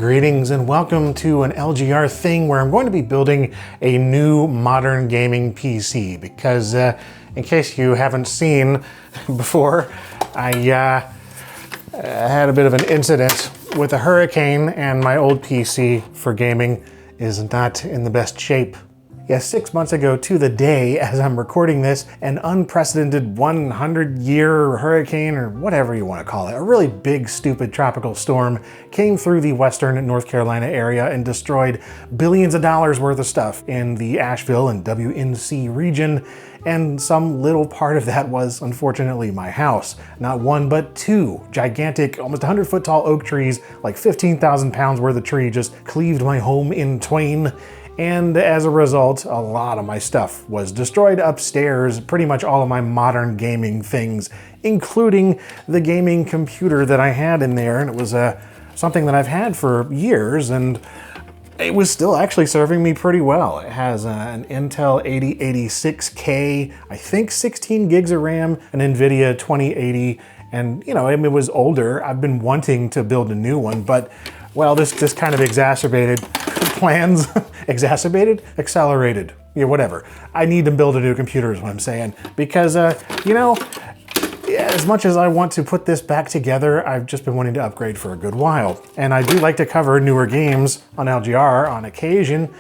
Greetings and welcome to an LGR thing where I'm going to be building a new modern gaming PC because in case you haven't seen before, I had a bit of an incident with a hurricane and my old PC for gaming is not in the best shape. Yeah, 6 months ago to the day as I'm recording this, an unprecedented 100-year hurricane, or whatever you want to call it, a really big, stupid tropical storm came through the western North Carolina area and destroyed billions of dollars worth of stuff in the Asheville and WNC region. And some little part of that was, unfortunately, my house. Not one, but two gigantic, almost 100-foot tall oak trees, like 15,000 pounds worth of tree, just cleaved my home in twain. And as a result, a lot of my stuff was destroyed upstairs, pretty much all of my modern gaming things, including the gaming computer that I had in there. And it was something that I've had for years, and it was still actually serving me pretty well. It has an Intel 8086K, I think 16 gigs of RAM, an NVIDIA 2080, and you know, it was older. I've been wanting to build a new one, but well, this kind of exacerbated plans. Accelerated, yeah, whatever. I need to build a new computer is what I'm saying, because you know, as much as I want to put this back together, I've just been wanting to upgrade for a good while. And I do like to cover newer games on LGR on occasion,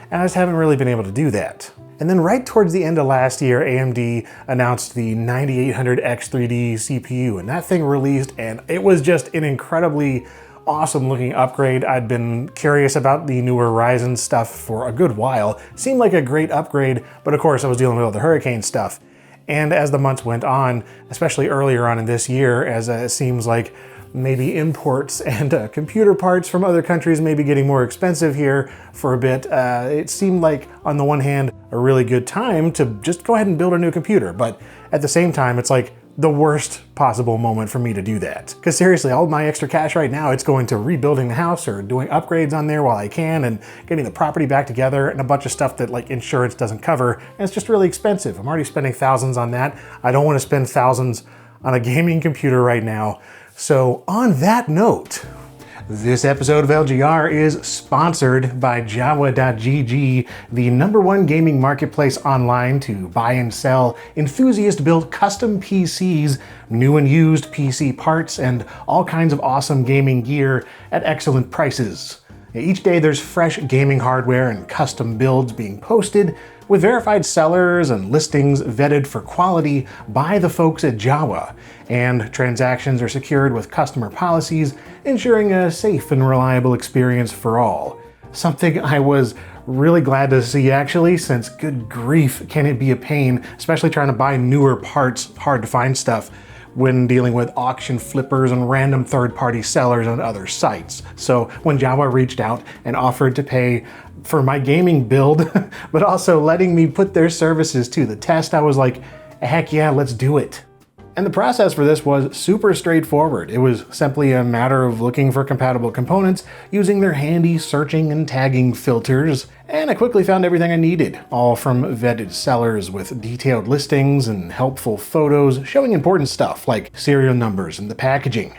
and I just haven't really been able to do that. And then right towards the end of last year, AMD announced the 9800X3D CPU, and that thing released, and it was just an incredibly awesome looking upgrade. I'd been curious about the newer Ryzen stuff for a good while. Seemed like a great upgrade, but of course I was dealing with all the hurricane stuff. And as the months went on, especially earlier on in this year, as it seems like maybe imports and computer parts from other countries may be getting more expensive here for a bit, it seemed like, on the one hand, a really good time to just go ahead and build a new computer. But at the same time, it's like the worst possible moment for me to do that. Because seriously, all my extra cash right now, it's going to rebuilding the house or doing upgrades on there while I can and getting the property back together and a bunch of stuff that like insurance doesn't cover. And it's just really expensive. I'm already spending thousands on that. I don't want to spend thousands on a gaming computer right now. So on that note, this episode of LGR is sponsored by Java.gg, the #1 gaming marketplace online to buy and sell enthusiast-built custom PCs, new and used PC parts, and all kinds of awesome gaming gear at excellent prices. Each day there's fresh gaming hardware and custom builds being posted, with verified sellers and listings vetted for quality by the folks at Java, and transactions are secured with customer policies, ensuring a safe and reliable experience for all. Something I was really glad to see actually, since good grief can it be a pain, especially trying to buy newer parts, hard to find stuff, when dealing with auction flippers and random third-party sellers on other sites. So when Java reached out and offered to pay for my gaming build, but also letting me put their services to the test, I was like, heck yeah, let's do it. And the process for this was super straightforward. It was simply a matter of looking for compatible components, using their handy searching and tagging filters, and I quickly found everything I needed, all from vetted sellers with detailed listings and helpful photos showing important stuff like serial numbers and the packaging.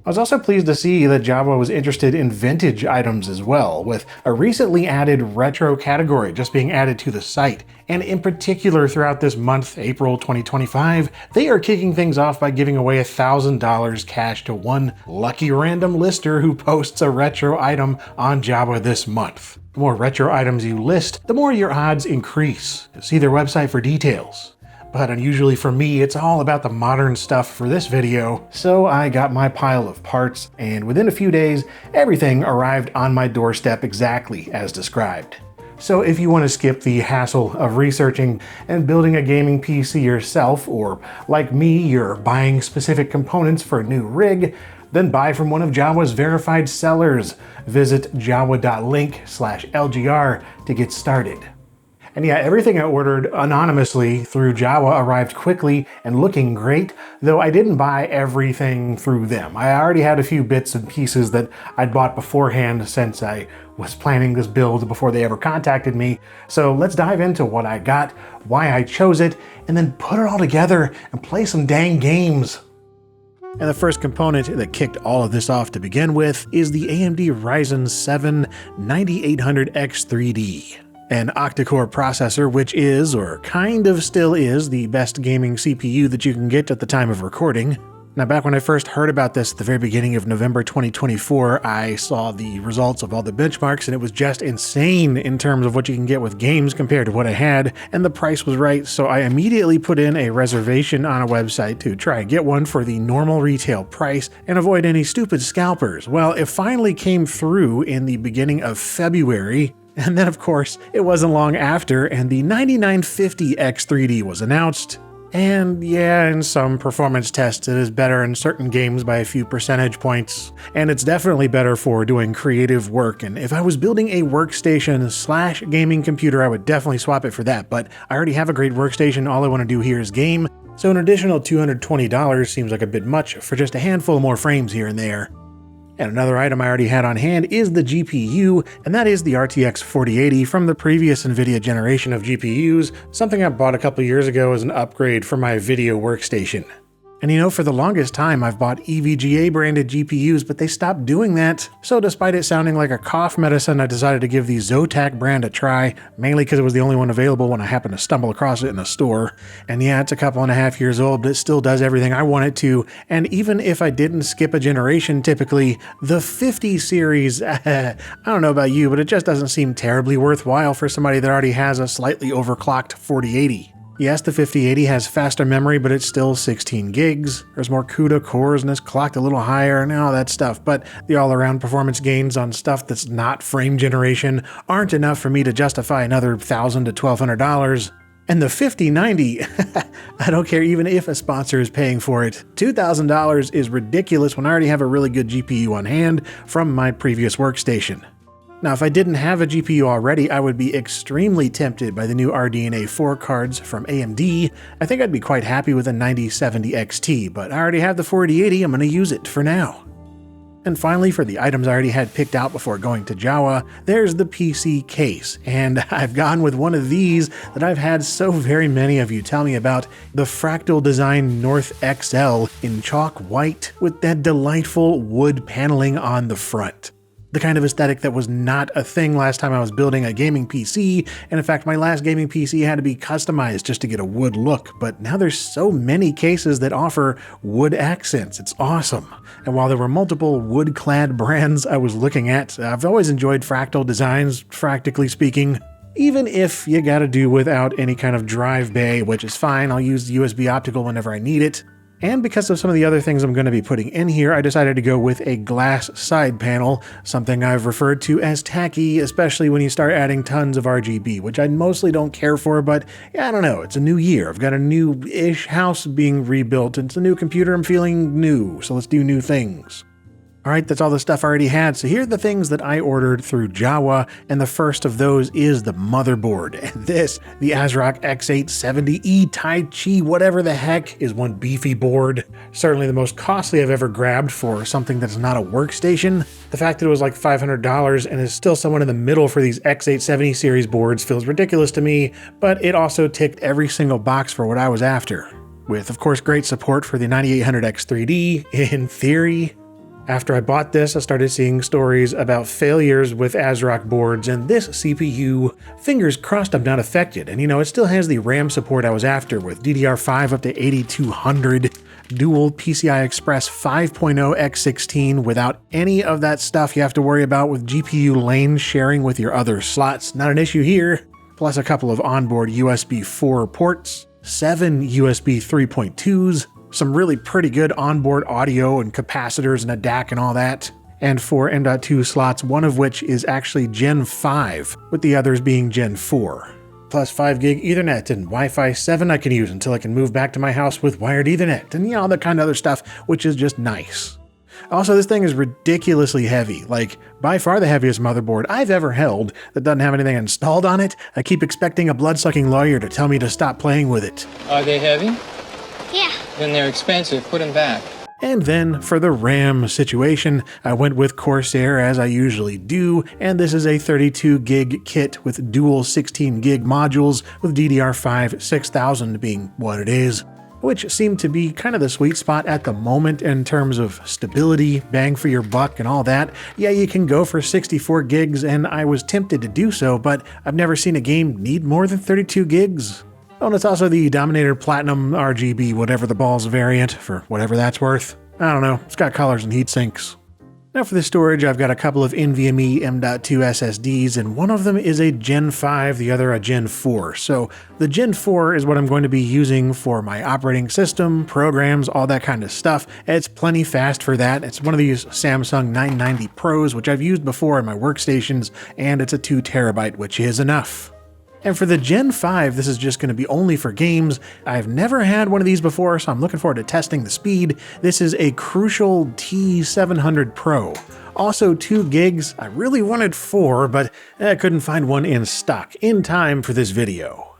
I was also pleased to see that Java was interested in vintage items as well, with a recently added retro category just being added to the site. And in particular, throughout this month, April 2025, they are kicking things off by giving away $1,000 cash to one lucky random lister who posts a retro item on Java this month. The more retro items you list, the more your odds increase. See their website for details. But unusually for me, it's all about the modern stuff for this video, so I got my pile of parts, and within a few days, everything arrived on my doorstep exactly as described. So if you want to skip the hassle of researching and building a gaming PC yourself, or like me, you're buying specific components for a new rig, then buy from one of Java's verified sellers. Visit java.link/LGR to get started. And yeah, everything I ordered anonymously through Java arrived quickly and looking great, though I didn't buy everything through them. I already had a few bits and pieces that I'd bought beforehand since I was planning this build before they ever contacted me. So let's dive into what I got, why I chose it, and then put it all together and play some dang games. And the first component that kicked all of this off to begin with is the AMD Ryzen 7 9800X3D, an octa-core processor which is, or kind of still is, the best gaming CPU that you can get at the time of recording. Now, back when I first heard about this at the very beginning of November 2024, I saw the results of all the benchmarks, and it was just insane in terms of what you can get with games compared to what I had, and the price was right, so I immediately put in a reservation on a website to try and get one for the normal retail price and avoid any stupid scalpers. Well, it finally came through in the beginning of February, and then of course, it wasn't long after, and the 9950X3D was announced. And yeah, in some performance tests it is better in certain games by a few percentage points, and it's definitely better for doing creative work, and if I was building a workstation / gaming computer I would definitely swap it for that, but I already have a great workstation, all I want to do here is game, so an additional $220 seems like a bit much for just a handful more frames here and there. And another item I already had on hand is the GPU, and that is the RTX 4080 from the previous NVIDIA generation of GPUs, something I bought a couple years ago as an upgrade for my video workstation. And you know, for the longest time I've bought EVGA branded GPUs, but they stopped doing that. So despite it sounding like a cough medicine, I decided to give the Zotac brand a try, mainly because it was the only one available when I happened to stumble across it in a store. And yeah, it's a couple and a half years old, but it still does everything I want it to. And even if I didn't skip a generation typically, the 50 series, I don't know about you, but it just doesn't seem terribly worthwhile for somebody that already has a slightly overclocked 4080. Yes, the 5080 has faster memory, but it's still 16 gigs. There's more CUDA cores and it's clocked a little higher and all that stuff, but the all-around performance gains on stuff that's not frame generation aren't enough for me to justify another $1,000 to $1,200. And the 5090, I don't care even if a sponsor is paying for it. $2,000 is ridiculous when I already have a really good GPU on hand from my previous workstation. Now, if I didn't have a GPU already, I would be extremely tempted by the new RDNA 4 cards from AMD. I think I'd be quite happy with a 9070 XT, but I already have the 4080, I'm going to use it for now. And finally, for the items I already had picked out before going to Jawa, there's the PC case, and I've gone with one of these that I've had so very many of you tell me about, the Fractal Design North XL in chalk white with that delightful wood paneling on the front. The kind of aesthetic that was not a thing last time I was building a gaming PC, and in fact my last gaming PC had to be customized just to get a wood look, but now there's so many cases that offer wood accents, it's awesome. And while there were multiple wood-clad brands I was looking at, I've always enjoyed Fractal designs, practically speaking. Even if you gotta do without any kind of drive bay, which is fine, I'll use USB optical whenever I need it. And because of some of the other things I'm going to be putting in here, I decided to go with a glass side panel, something I've referred to as tacky, especially when you start adding tons of RGB, which I mostly don't care for, but yeah, I don't know, it's a new year. I've got a new-ish house being rebuilt, and it's a new computer, I'm feeling new, so let's do new things. Alright, that's all the stuff I already had, so here are the things that I ordered through Jawa, and the first of those is the motherboard. And this, the ASRock X870E Tai Chi whatever the heck, is one beefy board. Certainly the most costly I've ever grabbed for something that's not a workstation. The fact that it was like $500 and is still somewhat in the middle for these X870 series boards feels ridiculous to me, but it also ticked every single box for what I was after. With, of course, great support for the 9800X3D, in theory. After I bought this, I started seeing stories about failures with ASRock boards, and this CPU, fingers crossed I'm not affected. And you know, it still has the RAM support I was after with DDR5 up to 8200, dual PCI Express 5.0 X16 without any of that stuff you have to worry about with GPU lane sharing with your other slots. Not an issue here. Plus a couple of onboard USB 4 ports, 7 USB 3.2s, some really pretty good onboard audio and capacitors and a DAC and all that, and 4 M.2 slots, one of which is actually Gen 5, with the others being Gen 4. Plus 5 gig Ethernet and Wi-Fi 7 I can use until I can move back to my house with wired Ethernet, and all that kind of other stuff, which is just nice. Also, this thing is ridiculously heavy, like by far the heaviest motherboard I've ever held that doesn't have anything installed on it. I keep expecting a blood-sucking lawyer to tell me to stop playing with it. Are they heavy? Yeah. Then they're expensive. Put them back. And then for the RAM situation, I went with Corsair as I usually do, and this is a 32 gig kit with dual 16 gig modules with DDR5 6000 being what it is. which seemed to be kind of the sweet spot at the moment in terms of stability, bang for your buck, and all that. Yeah, you can go for 64 gigs, and I was tempted to do so, but I've never seen a game need more than 32 gigs. Oh, and it's also the Dominator Platinum RGB whatever the balls variant, for whatever that's worth. I don't know, it's got colors and heat sinks. Now for the storage, I've got a couple of NVMe M.2 SSDs, and one of them is a Gen 5, the other a Gen 4. So the Gen 4 is what I'm going to be using for my operating system, programs, all that kind of stuff. It's plenty fast for that. It's one of these Samsung 990 Pros, which I've used before in my workstations, and it's a 2 terabyte, which is enough. And for the Gen 5, this is just going to be only for games. I've never had one of these before, so I'm looking forward to testing the speed. This is a Crucial T700 Pro. Also 2 gigs. I really wanted 4, but I couldn't find one in stock in time for this video.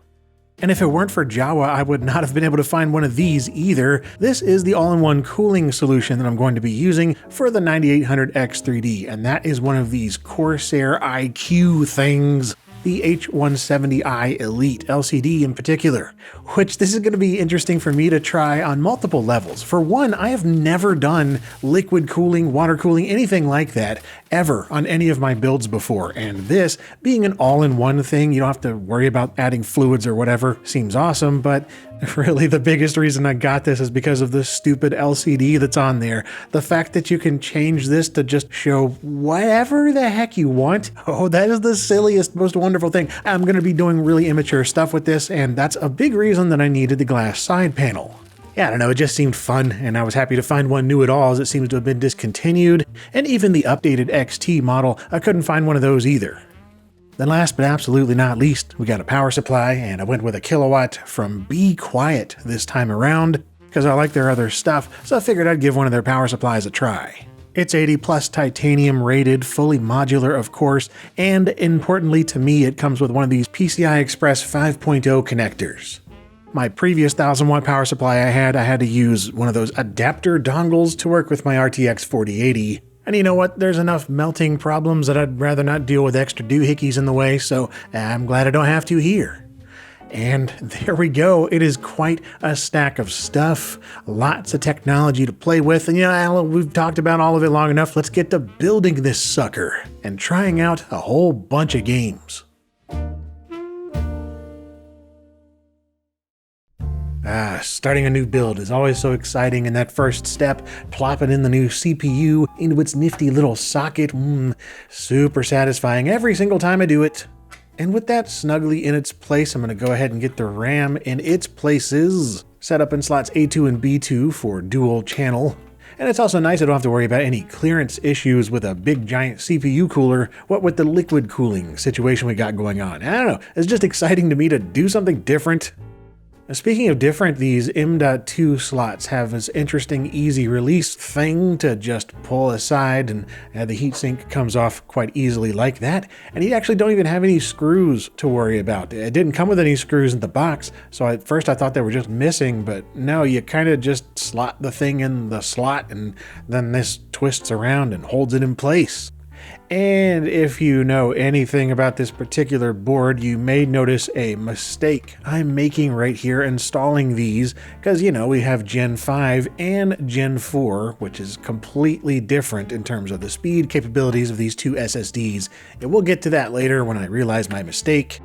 And if it weren't for Jawa, I would not have been able to find one of these either. This is the all-in-one cooling solution that I'm going to be using for the 9800X3D, and that is one of these Corsair iCUE things. The H170i Elite LCD in particular, which this is going to be interesting for me to try on multiple levels. For one, I have never done liquid cooling, water cooling, anything like that ever on any of my builds before, and this, being an all-in-one thing, you don't have to worry about adding fluids or whatever, seems awesome, but really the biggest reason I got this is because of the stupid LCD that's on there. The fact that you can change this to just show whatever the heck you want. Oh, that is the silliest, most wonderful thing. I'm going to be doing really immature stuff with this, and that's a big reason that I needed the glass side panel. Yeah, I don't know, it just seemed fun, and I was happy to find one new at all, as it seems to have been discontinued. And even the updated XT model, I couldn't find one of those either. Then last but absolutely not least, we got a power supply, and I went with a kilowatt from Be Quiet this time around, because I like their other stuff, so I figured I'd give one of their power supplies a try. It's 80 plus titanium rated, fully modular of course, and importantly to me it comes with one of these PCI Express 5.0 connectors. My previous 1000-watt power supply I had to use one of those adapter dongles to work with my RTX 4080. And you know what, there's enough melting problems that I'd rather not deal with extra doohickeys in the way, so I'm glad I don't have to here. And there we go, it is quite a stack of stuff, lots of technology to play with, and we've talked about all of it long enough, let's get to building this sucker and trying out a whole bunch of games. Starting a new build is always so exciting, and that first step, plopping in the new CPU into its nifty little socket, super satisfying every single time I do it. And with that snugly in its place, I'm going to go ahead and get the RAM in its places, set up in slots A2 and B2 for dual channel. And it's also nice I don't have to worry about any clearance issues with a big giant CPU cooler, what with the liquid cooling situation we got going on. I don't know, it's just exciting to me to do something different. Speaking of different, these M.2 slots have this interesting easy release thing to just pull aside, and the heatsink comes off quite easily like that. And you actually don't even have any screws to worry about. It didn't come with any screws in the box, so at first I thought they were just missing, but no, you kind of just slot the thing in the slot, and then this twists around and holds it in place. And if you know anything about this particular board, you may notice a mistake I'm making right here installing these, because we have Gen 5 and Gen 4, which is completely different in terms of the speed capabilities of these two SSDs. And we'll get to that later when I realize my mistake.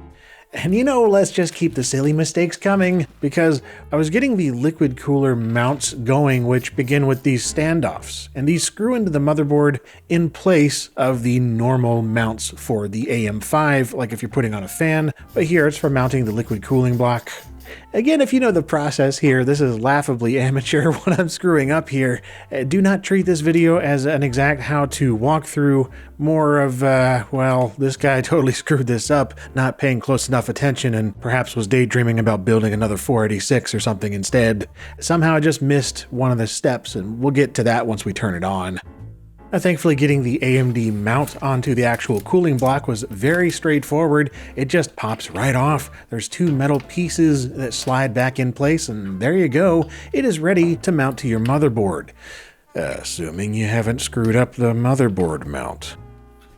And let's just keep the silly mistakes coming, because I was getting the liquid cooler mounts going, which begin with these standoffs, and these screw into the motherboard in place of the normal mounts for the AM5, like if you're putting on a fan, but here it's for mounting the liquid cooling block. Again, if you know the process here, this is laughably amateur what I'm screwing up here. Do not treat this video as an exact how-to walkthrough, more of, this guy totally screwed this up, not paying close enough attention, and perhaps was daydreaming about building another 486 or something instead. Somehow I just missed one of the steps, and we'll get to that once we turn it on. Thankfully, getting the AMD mount onto the actual cooling block was very straightforward. It just pops right off. There's two metal pieces that slide back in place, and there you go. It is ready to mount to your motherboard. Assuming you haven't screwed up the motherboard mount.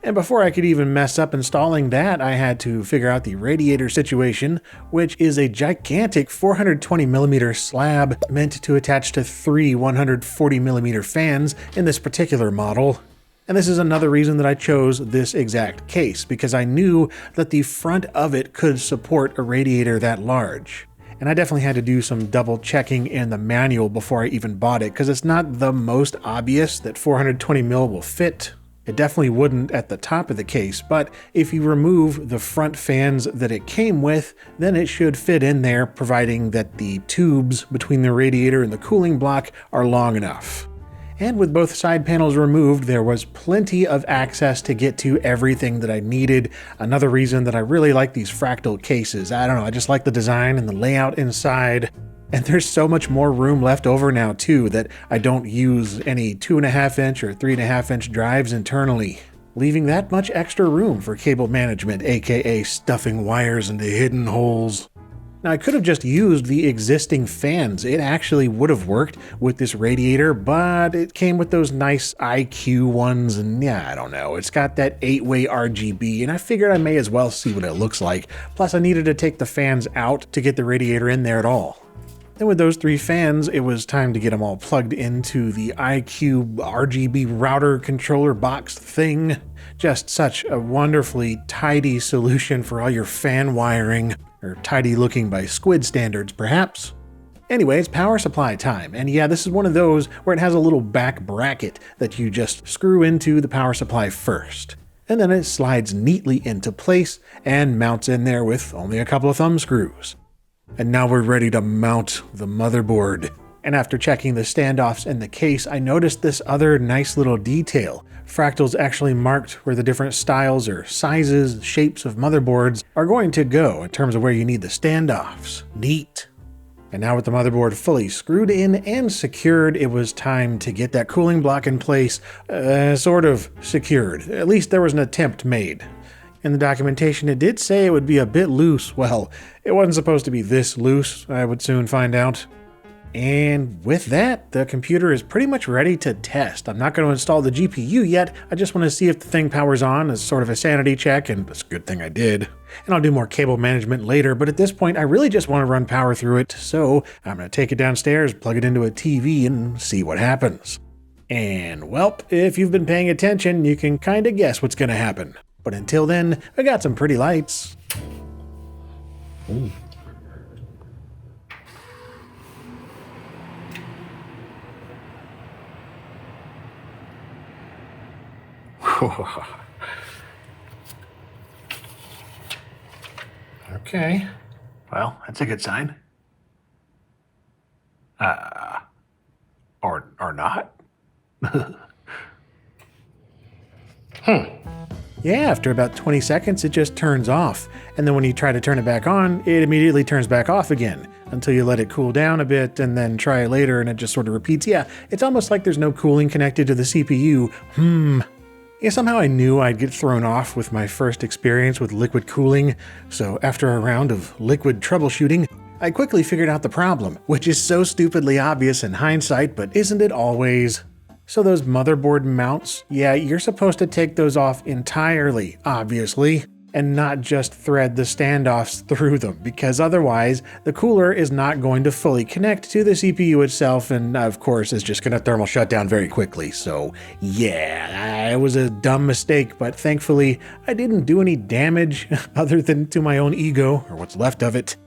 And before I could even mess up installing that, I had to figure out the radiator situation, which is a gigantic 420mm slab meant to attach to 3 140mm fans in this particular model. And this is another reason that I chose this exact case, because I knew that the front of it could support a radiator that large. And I definitely had to do some double checking in the manual before I even bought it, because it's not the most obvious that 420mm will fit. It definitely wouldn't at the top of the case, but if you remove the front fans that it came with, then it should fit in there, providing that the tubes between the radiator and the cooling block are long enough. And with both side panels removed, there was plenty of access to get to everything that I needed. Another reason that I really like these fractal cases. I don't know, I just like the design and the layout inside. And there's so much more room left over now too that I don't use any 2.5-inch or 3.5-inch drives internally, leaving that much extra room for cable management, aka stuffing wires into hidden holes. Now I could have just used the existing fans. It actually would have worked with this radiator, but it came with those nice IQ ones, and yeah, I don't know. It's got that 8-way RGB, and I figured I may as well see what it looks like. Plus I needed to take the fans out to get the radiator in there at all. Then with those 3 fans, it was time to get them all plugged into the iCube RGB router controller box thing. Just such a wonderfully tidy solution for all your fan wiring, or tidy looking by Squid standards perhaps. Anyway, it's power supply time, and yeah, this is one of those where it has a little back bracket that you just screw into the power supply first. And then it slides neatly into place and mounts in there with only a couple of thumb screws. And now we're ready to mount the motherboard. And after checking the standoffs in the case, I noticed this other nice little detail. Fractal's actually marked where the different styles or sizes, shapes of motherboards are going to go in terms of where you need the standoffs. Neat. And now with the motherboard fully screwed in and secured, it was time to get that cooling block in place, sort of secured. At least there was an attempt made. In the documentation, it did say it would be a bit loose. Well, it wasn't supposed to be this loose, I would soon find out. And with that, the computer is pretty much ready to test. I'm not going to install the GPU yet. I just want to see if the thing powers on as sort of a sanity check, and it's a good thing I did. And I'll do more cable management later, but at this point, I really just want to run power through it. So I'm going to take it downstairs, plug it into a TV, and see what happens. And welp, if you've been paying attention, you can kind of guess what's going to happen. But until then, I got some pretty lights. Ooh. Okay. Well, that's a good sign. Or not. Yeah, after about 20 seconds, it just turns off. And then when you try to turn it back on, it immediately turns back off again until you let it cool down a bit and then try it later and it just sort of repeats. Yeah, it's almost like there's no cooling connected to the CPU. Yeah, somehow I knew I'd get thrown off with my first experience with liquid cooling. So after a round of liquid troubleshooting, I quickly figured out the problem, which is so stupidly obvious in hindsight, but isn't it always? So those motherboard mounts, yeah, you're supposed to take those off entirely, obviously, and not just thread the standoffs through them, because otherwise the cooler is not going to fully connect to the CPU itself, and of course it's just going to thermal shut down very quickly. So yeah, it was a dumb mistake, but thankfully I didn't do any damage other than to my own ego, or what's left of it.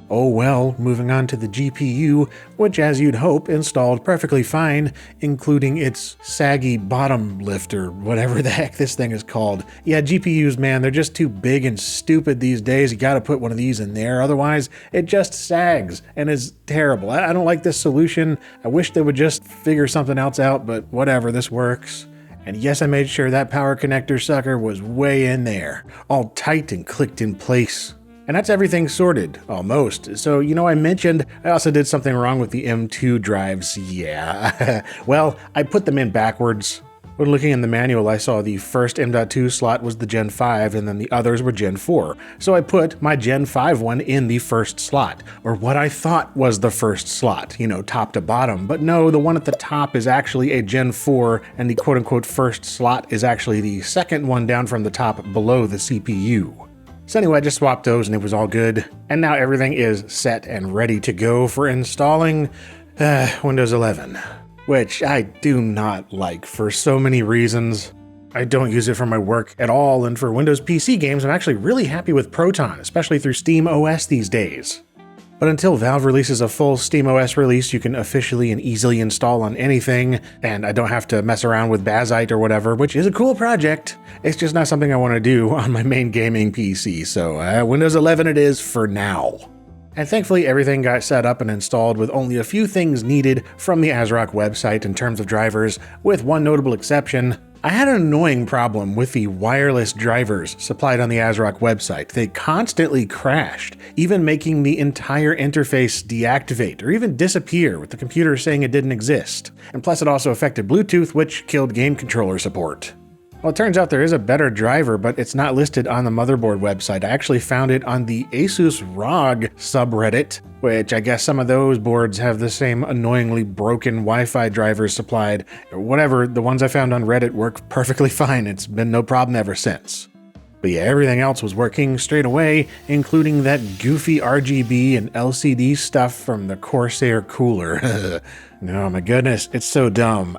Oh well, moving on to the GPU, which as you'd hope installed perfectly fine, including its saggy bottom lift or whatever the heck this thing is called. Yeah, GPUs, man, they're just too big and stupid these days. You gotta put one of these in there, otherwise it just sags and is terrible. I don't like this solution. I wish they would just figure something else out, but whatever, this works. And yes, I made sure that power connector sucker was way in there, all tight and clicked in place. And that's everything sorted, almost. So, I mentioned I also did something wrong with the M2 drives. Yeah, well, I put them in backwards. When looking in the manual, I saw the first M.2 slot was the Gen 5 and then the others were Gen 4. So I put my Gen 5 one in the first slot, or what I thought was the first slot, top to bottom. But no, the one at the top is actually a Gen 4 and the quote-unquote first slot is actually the second one down from the top below the CPU. So anyway, I just swapped those and it was all good. And now everything is set and ready to go for installing Windows 11. Which I do not like for so many reasons. I don't use it for my work at all, and for Windows PC games, I'm actually really happy with Proton, especially through SteamOS these days. But until Valve releases a full SteamOS release you can officially and easily install on anything, and I don't have to mess around with Bazzite or whatever, which is a cool project, it's just not something I want to do on my main gaming PC, so Windows 11 it is for now. And thankfully everything got set up and installed with only a few things needed from the ASRock website in terms of drivers, with one notable exception. I had an annoying problem with the wireless drivers supplied on the ASRock website. They constantly crashed, even making the entire interface deactivate or even disappear with the computer saying it didn't exist. And plus it also affected Bluetooth, which killed game controller support. Well, it turns out there is a better driver, but it's not listed on the motherboard website. I actually found it on the Asus ROG subreddit, which I guess some of those boards have the same annoyingly broken Wi-Fi drivers supplied. Whatever, the ones I found on Reddit work perfectly fine. It's been no problem ever since. But yeah, everything else was working straight away, including that goofy RGB and LCD stuff from the Corsair cooler. No, my goodness, it's so dumb.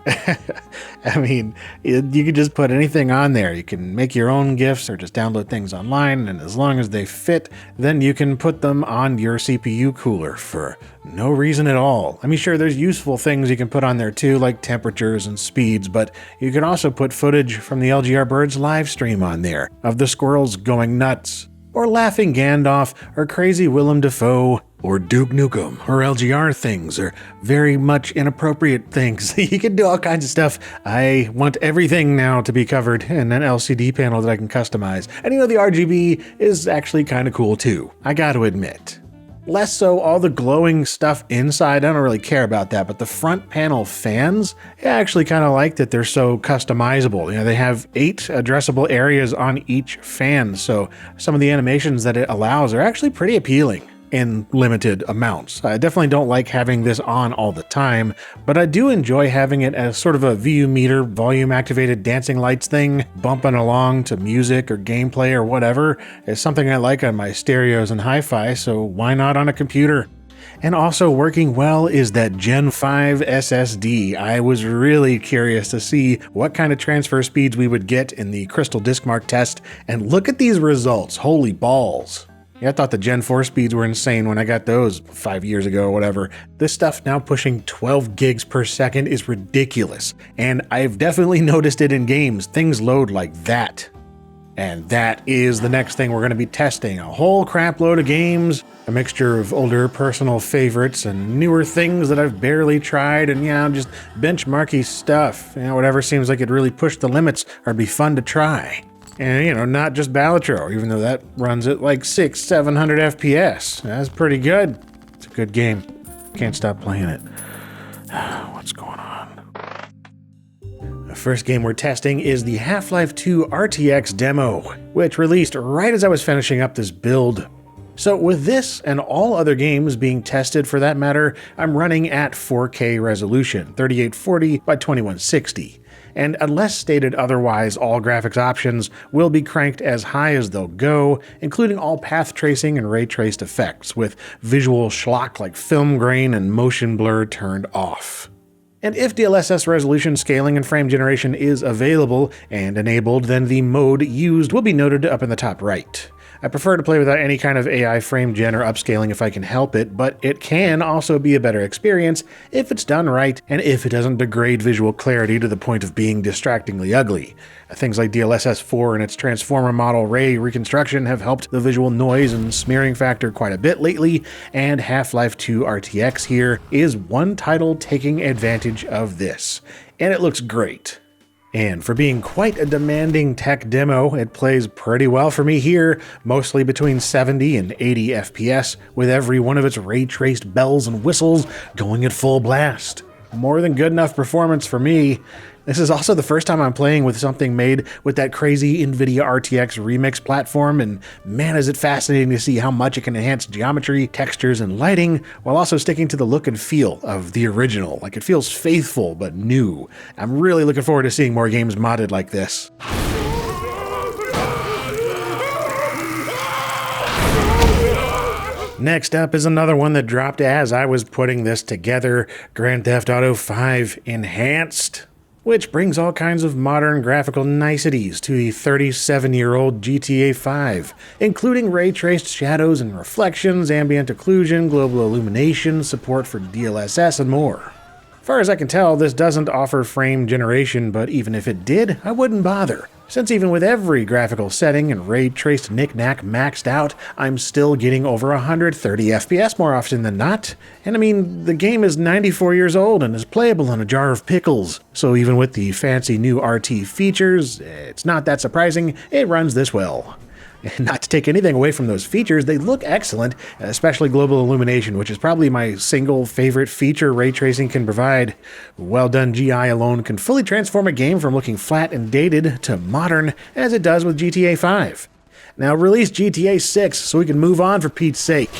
I mean, you can just put anything on there. You can make your own GIFs or just download things online, and as long as they fit, then you can put them on your CPU cooler for no reason at all. I mean, sure, there's useful things you can put on there too, like temperatures and speeds, but you can also put footage from the LGR Birds live stream on there of the squirrels going nuts, or laughing Gandalf, or crazy Willem Dafoe, or Duke Nukem, or LGR things, or very much inappropriate things. You can do all kinds of stuff. I want everything now to be covered in an LCD panel that I can customize. And the RGB is actually kind of cool too, I gotta admit. Less so all the glowing stuff inside, I don't really care about that, but the front panel fans, I actually kind of like that they're so customizable. They have 8 addressable areas on each fan, so some of the animations that it allows are actually pretty appealing in limited amounts. I definitely don't like having this on all the time, but I do enjoy having it as sort of a VU meter, volume activated dancing lights thing, bumping along to music or gameplay or whatever. It's something I like on my stereos and hi-fi, so why not on a computer? And also working well is that Gen 5 SSD. I was really curious to see what kind of transfer speeds we would get in the Crystal Diskmark test, and look at these results, holy balls. Yeah, I thought the Gen 4 speeds were insane when I got those 5 years ago or whatever. This stuff now pushing 12 gigs per second is ridiculous, and I've definitely noticed it in games. Things load like that. And that is the next thing we're going to be testing. A whole crap load of games, a mixture of older personal favorites and newer things that I've barely tried, and just benchmarky stuff. Whatever seems like it really pushed the limits or be fun to try. And not just Balatro, even though that runs at like 600-700 FPS. That's pretty good. It's a good game. Can't stop playing it. What's going on? The first game we're testing is the Half-Life 2 RTX demo, which released right as I was finishing up this build. So with this and all other games being tested for that matter, I'm running at 4K resolution, 3840 by 2160. And unless stated otherwise, all graphics options will be cranked as high as they'll go, including all path tracing and ray traced effects, with visual schlock like film grain and motion blur turned off. And if DLSS resolution scaling and frame generation is available and enabled, then the mode used will be noted up in the top right. I prefer to play without any kind of AI frame gen or upscaling if I can help it, but it can also be a better experience if it's done right and if it doesn't degrade visual clarity to the point of being distractingly ugly. Things like DLSS 4 and its transformer model ray reconstruction have helped the visual noise and smearing factor quite a bit lately, and Half-Life 2 RTX here is one title taking advantage of this, and it looks great. And for being quite a demanding tech demo, it plays pretty well for me here, mostly between 70 and 80 FPS, with every one of its ray-traced bells and whistles going at full blast. more than good enough performance for me. This is also the first time I'm playing with something made with that crazy NVIDIA RTX Remix platform, and man is it fascinating to see how much it can enhance geometry, textures, and lighting, while also sticking to the look and feel of the original. Like, it feels faithful but new. I'm really looking forward to seeing more games modded like this. Next up is another one that dropped as I was putting this together, Grand Theft Auto V Enhanced, which brings all kinds of modern graphical niceties to the 37-year-old GTA 5, including ray-traced shadows and reflections, ambient occlusion, global illumination, support for DLSS, and more. As far as I can tell, this doesn't offer frame generation, but even if it did, I wouldn't bother, since even with every graphical setting and ray-traced knick-knack maxed out, I'm still getting over 130 FPS more often than not. And I mean, the game is 94 years old and is playable in a jar of pickles, so even with the fancy new RT features, it's not that surprising it runs this well. Not to take anything away from those features, they look excellent, especially global illumination, which is probably my single favorite feature ray tracing can provide. Well done GI alone can fully transform a game from looking flat and dated to modern, as it does with GTA 5. Now release GTA 6 so we can move on for Pete's sake.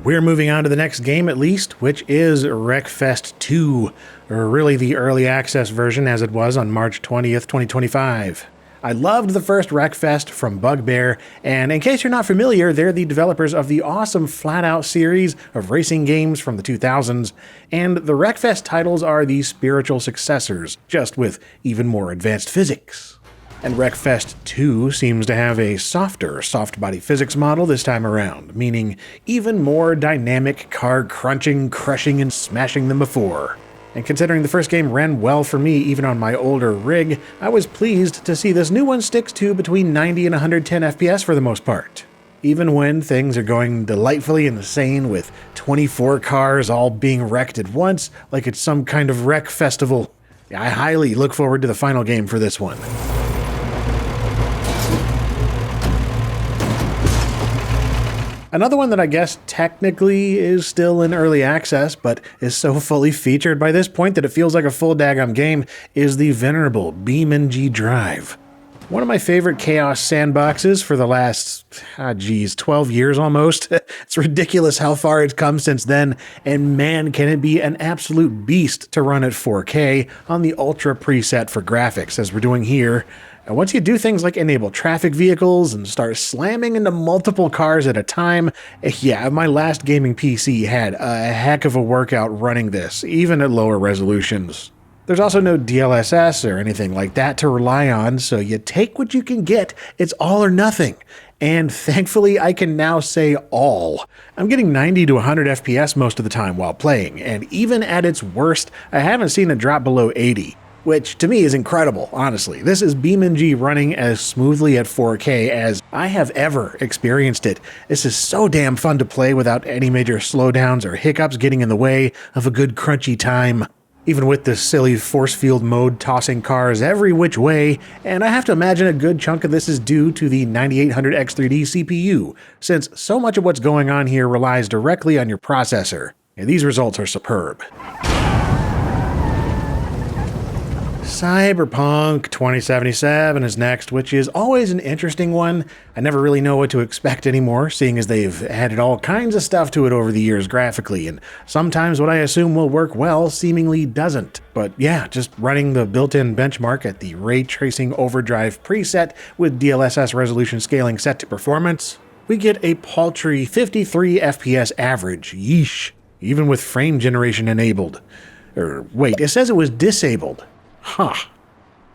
We're moving on to the next game at least, which is Wreckfest 2, or really the early access version as it was on March 20th, 2025. I loved the first Wreckfest from Bugbear, and in case you're not familiar, they're the developers of the awesome Flatout series of racing games from the 2000s, and the Wreckfest titles are the spiritual successors, just with even more advanced physics. And Wreckfest 2 seems to have a softer soft body physics model this time around, meaning even more dynamic car crunching, crushing, and smashing than before. And considering the first game ran well for me even on my older rig, I was pleased to see this new one sticks to between 90 and 110 FPS for the most part. Even when things are going delightfully insane with 24 cars all being wrecked at once, like it's some kind of wreck festival. I highly look forward to the final game for this one. Another one that I guess technically is still in early access, but is so fully featured by this point that it feels like a full daggum game, is the venerable BeamNG Drive. One of my favorite chaos sandboxes for the last, 12 years almost. It's ridiculous how far it's come since then, and man can it be an absolute beast to run at 4K on the Ultra preset for graphics, as we're doing here. And once you do things like enable traffic vehicles and start slamming into multiple cars at a time, yeah, my last gaming PC had a heck of a workout running this, even at lower resolutions. There's also no DLSS or anything like that to rely on, so you take what you can get. It's all or nothing. And thankfully, I can now say all. I'm getting 90 to 100 FPS most of the time while playing, and even at its worst, I haven't seen it drop below 80. Which to me is incredible, honestly. This is BeamNG running as smoothly at 4K as I have ever experienced it. This is so damn fun to play without any major slowdowns or hiccups getting in the way of a good crunchy time. Even with this silly force field mode tossing cars every which way, and I have to imagine a good chunk of this is due to the 9800X3D CPU, since so much of what's going on here relies directly on your processor. And these results are superb. Cyberpunk 2077 is next, which is always an interesting one. I never really know what to expect anymore, seeing as they've added all kinds of stuff to it over the years graphically, and sometimes what I assume will work well seemingly doesn't. But yeah, just running the built-in benchmark at the Ray Tracing Overdrive preset with DLSS resolution scaling set to performance, we get a paltry 53 FPS average, yeesh, even with frame generation enabled. Wait, it says it was disabled. Huh.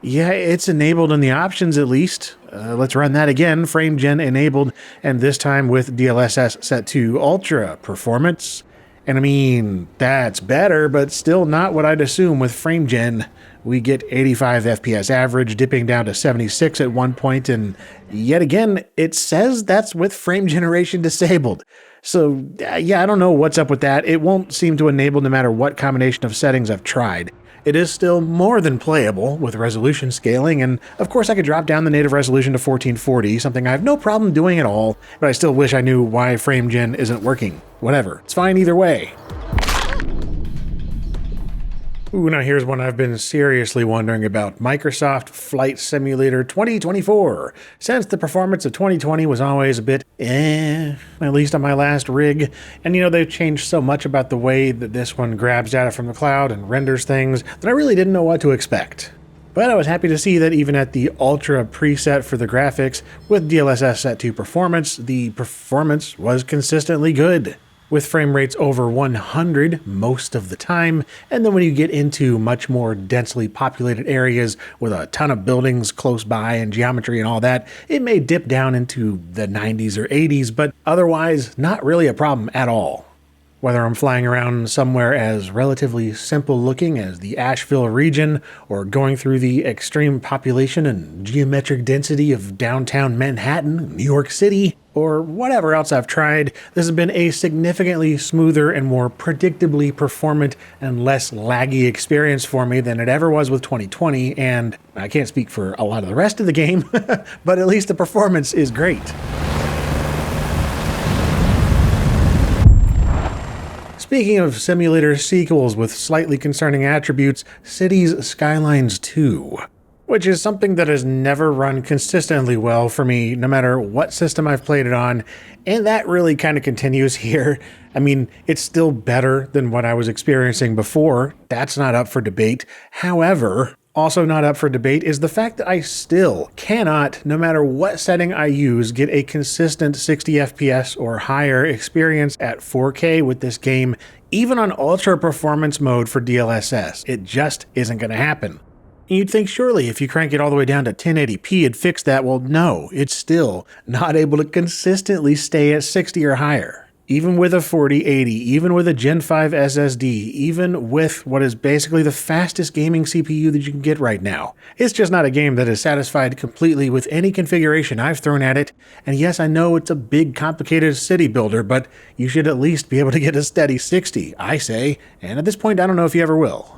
Yeah, it's enabled in the options at least. Let's run that again. Frame gen enabled, and this time with DLSS set to Ultra Performance. And I mean, that's better, but still not what I'd assume with frame gen. We get 85 FPS average, dipping down to 76 at one point, and yet again, it says that's with frame generation disabled. So yeah, I don't know what's up with that. It won't seem to enable no matter what combination of settings I've tried. it is still more than playable with resolution scaling, and of course I could drop down the native resolution to 1440, something I have no problem doing at all, but I still wish I knew why FrameGen isn't working. Whatever, it's fine either way. Ooh, now here's one I've been seriously wondering about. Microsoft Flight Simulator 2024. Since the performance of 2020 was always a bit at least on my last rig, and they've changed so much about the way that this one grabs data from the cloud and renders things that I really didn't know what to expect. But I was happy to see that even at the Ultra preset for the graphics, with DLSS set to performance, the performance was consistently good, with frame rates over 100 most of the time, and then when you get into much more densely populated areas with a ton of buildings close by and geometry and all that, it may dip down into the 90s or 80s, but otherwise not really a problem at all. Whether I'm flying around somewhere as relatively simple looking as the Asheville region, or going through the extreme population and geometric density of downtown Manhattan, New York City, or whatever else I've tried, this has been a significantly smoother and more predictably performant and less laggy experience for me than it ever was with 2020, and I can't speak for a lot of the rest of the game, but at least the performance is great. Speaking of simulator sequels with slightly concerning attributes, Cities Skylines 2, which is something that has never run consistently well for me, no matter what system I've played it on, and that really kind of continues here. I mean, it's still better than what I was experiencing before. That's not up for debate. However, also not up for debate is the fact that I still cannot, no matter what setting I use, get a consistent 60 FPS or higher experience at 4K with this game, even on ultra performance mode for DLSS. It just isn't going to happen. You'd think surely if you crank it all the way down to 1080p it'd fix that. Well, no, it's still not able to consistently stay at 60 or higher. Even with a 4080, even with a Gen 5 SSD, even with what is basically the fastest gaming CPU that you can get right now. It's just not a game that is satisfied completely with any configuration I've thrown at it. And yes, I know it's a big, complicated city builder, but you should at least be able to get a steady 60, I say. And at this point, I don't know if you ever will.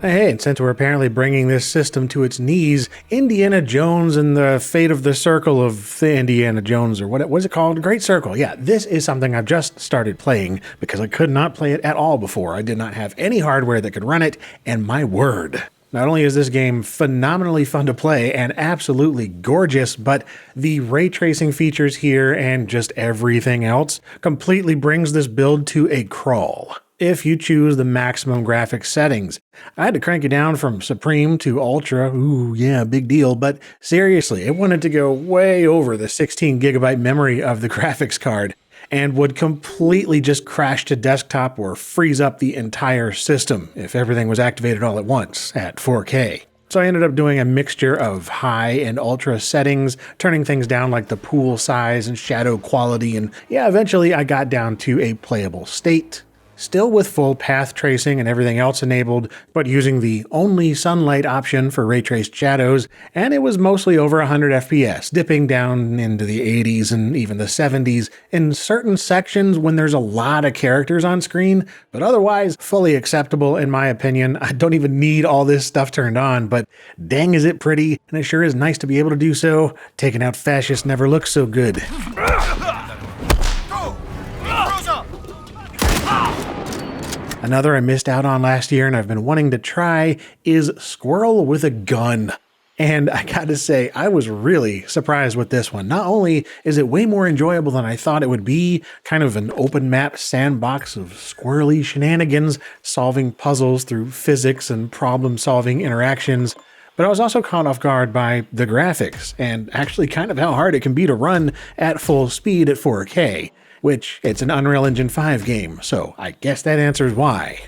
Hey, and since we're apparently bringing this system to its knees, Indiana Jones and the Fate of the Circle of the Indiana Jones, or what was it called? Great Circle. Yeah, this is something I've just started playing because I could not play it at all before. I did not have any hardware that could run it, and my word. Not only is this game phenomenally fun to play and absolutely gorgeous, but the ray tracing features here and just everything else completely brings this build to a crawl if you choose the maximum graphics settings. I had to crank it down from Supreme to Ultra. Ooh, yeah, big deal. But seriously, it wanted to go way over the 16 gigabyte memory of the graphics card and would completely just crash to desktop or freeze up the entire system if everything was activated all at once at 4K. So I ended up doing a mixture of high and ultra settings, turning things down like the pool size and shadow quality, and yeah, eventually I got down to a playable state. Still with full path tracing and everything else enabled, but using the only sunlight option for ray traced shadows, and it was mostly over 100 FPS, dipping down into the 80s and even the 70s in certain sections when there's a lot of characters on screen, but otherwise fully acceptable in my opinion. I don't even need all this stuff turned on, but dang is it pretty, and it sure is nice to be able to do so. Taking out fascists never looks so good. Another I missed out on last year and I've been wanting to try is Squirrel with a Gun. And I gotta say, I was really surprised with this one. Not only is it way more enjoyable than I thought it would be, kind of an open map sandbox of squirrely shenanigans, solving puzzles through physics and problem solving interactions, but I was also caught off guard by the graphics and actually kind of how hard it can be to run at full speed at 4K. Which, it's an Unreal Engine 5 game, so I guess that answers why.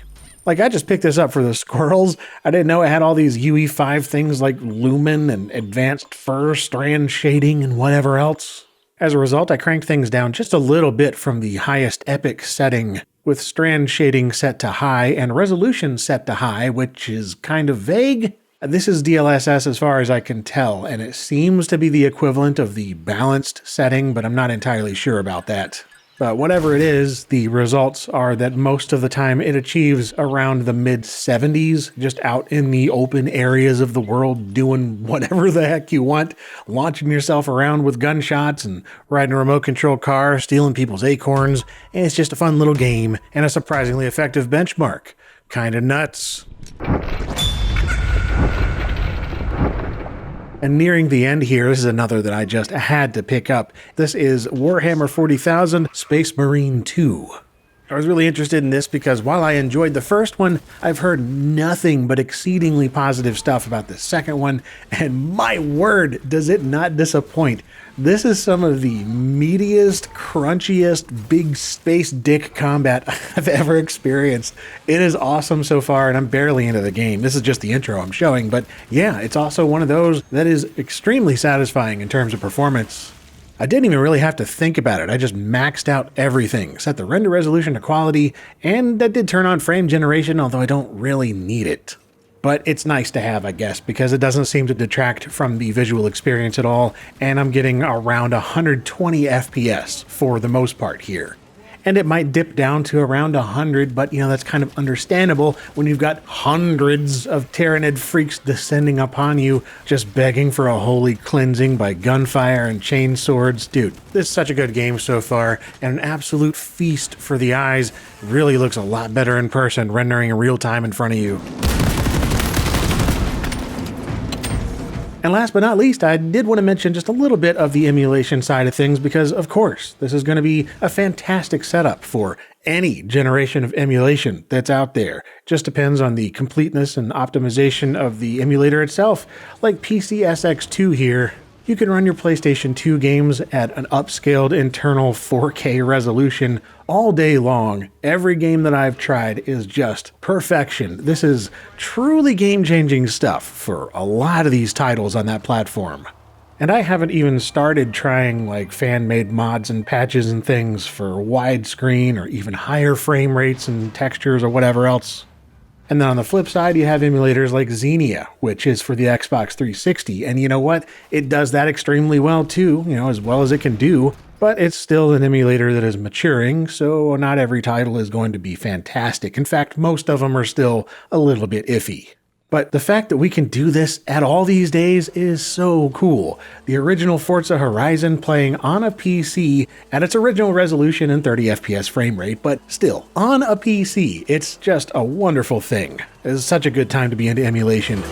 Like, I just picked this up for the squirrels. I didn't know it had all these UE5 things like Lumen and advanced fur strand shading and whatever else. As a result, I cranked things down just a little bit from the highest epic setting, with strand shading set to high and resolution set to high, which is kind of vague. This is DLSS as far as I can tell, and it seems to be the equivalent of the balanced setting, but I'm not entirely sure about that. But whatever it is, the results are that most of the time it achieves around the mid-70s, just out in the open areas of the world doing whatever the heck you want, launching yourself around with gunshots and riding a remote control car, stealing people's acorns. And it's just a fun little game and a surprisingly effective benchmark. Kinda nuts. And nearing the end here, this is another that I just had to pick up. This is Warhammer 40,000 Space Marine 2. I was really interested in this because while I enjoyed the first one, I've heard nothing but exceedingly positive stuff about the second one, and my word, does it not disappoint. This is some of the meatiest, crunchiest, big space dick combat I've ever experienced. It is awesome so far, and I'm barely into the game. This is just the intro I'm showing, but yeah, it's also one of those that is extremely satisfying in terms of performance. I didn't even really have to think about it. I just maxed out everything, set the render resolution to quality, and that did turn on frame generation, although I don't really need it. But it's nice to have, I guess, because it doesn't seem to detract from the visual experience at all, and I'm getting around 120 FPS for the most part here. And it might dip down to around 100, but that's kind of understandable when you've got hundreds of Tyranid freaks descending upon you, just begging for a holy cleansing by gunfire and chain swords. Dude, this is such a good game so far, and an absolute feast for the eyes. Really looks a lot better in person, rendering in real time in front of you. And last but not least, I did want to mention just a little bit of the emulation side of things because, of course, this is going to be a fantastic setup for any generation of emulation that's out there. Just depends on the completeness and optimization of the emulator itself. Like PCSX2 here, you can run your PlayStation 2 games at an upscaled internal 4K resolution all day long. Every game that I've tried is just perfection. This is truly game-changing stuff for a lot of these titles on that platform. And I haven't even started trying like fan-made mods and patches and things for widescreen or even higher frame rates and textures or whatever else. And then on the flip side, you have emulators like Xenia, which is for the Xbox 360. And you know what? It does that extremely well too, as well as it can do. But it's still an emulator that is maturing, so not every title is going to be fantastic. In fact, most of them are still a little bit iffy. But the fact that we can do this at all these days is so cool. The original Forza Horizon playing on a PC at its original resolution and 30 FPS frame rate, but still, on a PC, it's just a wonderful thing. It's such a good time to be into emulation.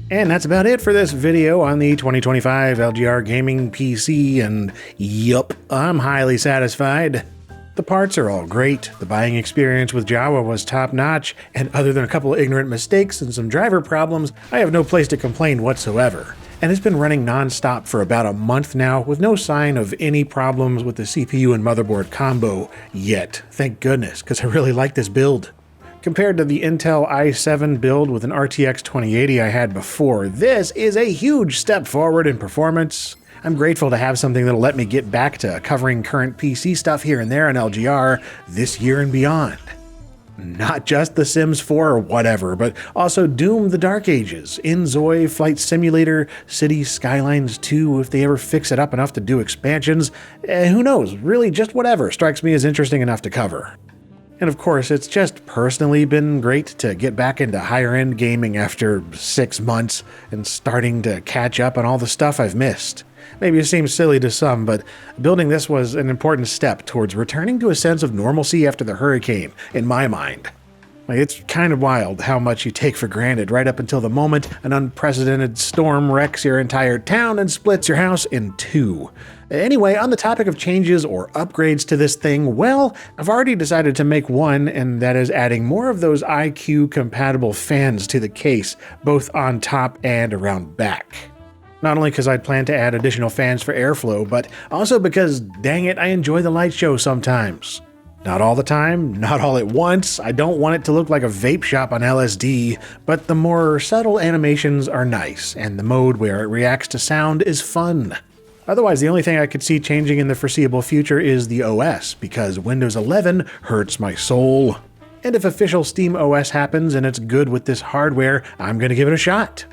And that's about it for this video on the 2025 LGR Gaming PC, and yup, I'm highly satisfied. The parts are all great, the buying experience with Jawa was top-notch, and other than a couple of ignorant mistakes and some driver problems, I have no place to complain whatsoever. And it's been running non-stop for about a month now, with no sign of any problems with the CPU and motherboard combo yet. Thank goodness, because I really like this build. Compared to the Intel i7 build with an RTX 2080 I had before, this is a huge step forward in performance. I'm grateful to have something that'll let me get back to covering current PC stuff here and there in LGR this year and beyond. Not just The Sims 4 or whatever, but also Doom the Dark Ages, Inzoi, Flight Simulator, Cities Skylines 2 if they ever fix it up enough to do expansions. Who knows, really just whatever strikes me as interesting enough to cover. And of course, it's just personally been great to get back into higher-end gaming after 6 months and starting to catch up on all the stuff I've missed. Maybe it seems silly to some, but building this was an important step towards returning to a sense of normalcy after the hurricane, in my mind. It's kind of wild how much you take for granted right up until the moment an unprecedented storm wrecks your entire town and splits your house in two. Anyway, on the topic of changes or upgrades to this thing, well, I've already decided to make one, and that is adding more of those IQ-compatible fans to the case, both on top and around back. Not only because I'd plan to add additional fans for airflow, but also because, dang it, I enjoy the light show sometimes. Not all the time, not all at once. I don't want it to look like a vape shop on LSD, but the more subtle animations are nice, and the mode where it reacts to sound is fun. Otherwise, the only thing I could see changing in the foreseeable future is the OS, because Windows 11 hurts my soul. And if official Steam OS happens and it's good with this hardware, I'm gonna give it a shot.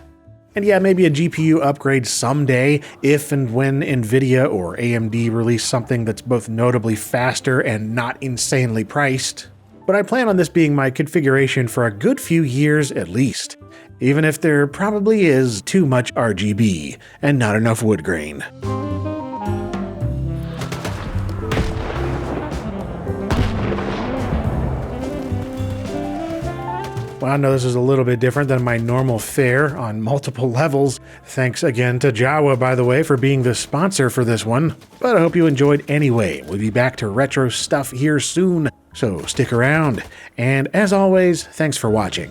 And yeah, maybe a GPU upgrade someday if and when Nvidia or AMD release something that's both notably faster and not insanely priced. But I plan on this being my configuration for a good few years at least, even if there probably is too much RGB and not enough wood grain. Well, I know this is a little bit different than my normal fare on multiple levels. Thanks again to Jawa, by the way, for being the sponsor for this one. But I hope you enjoyed anyway. We'll be back to retro stuff here soon, so stick around. And as always, thanks for watching.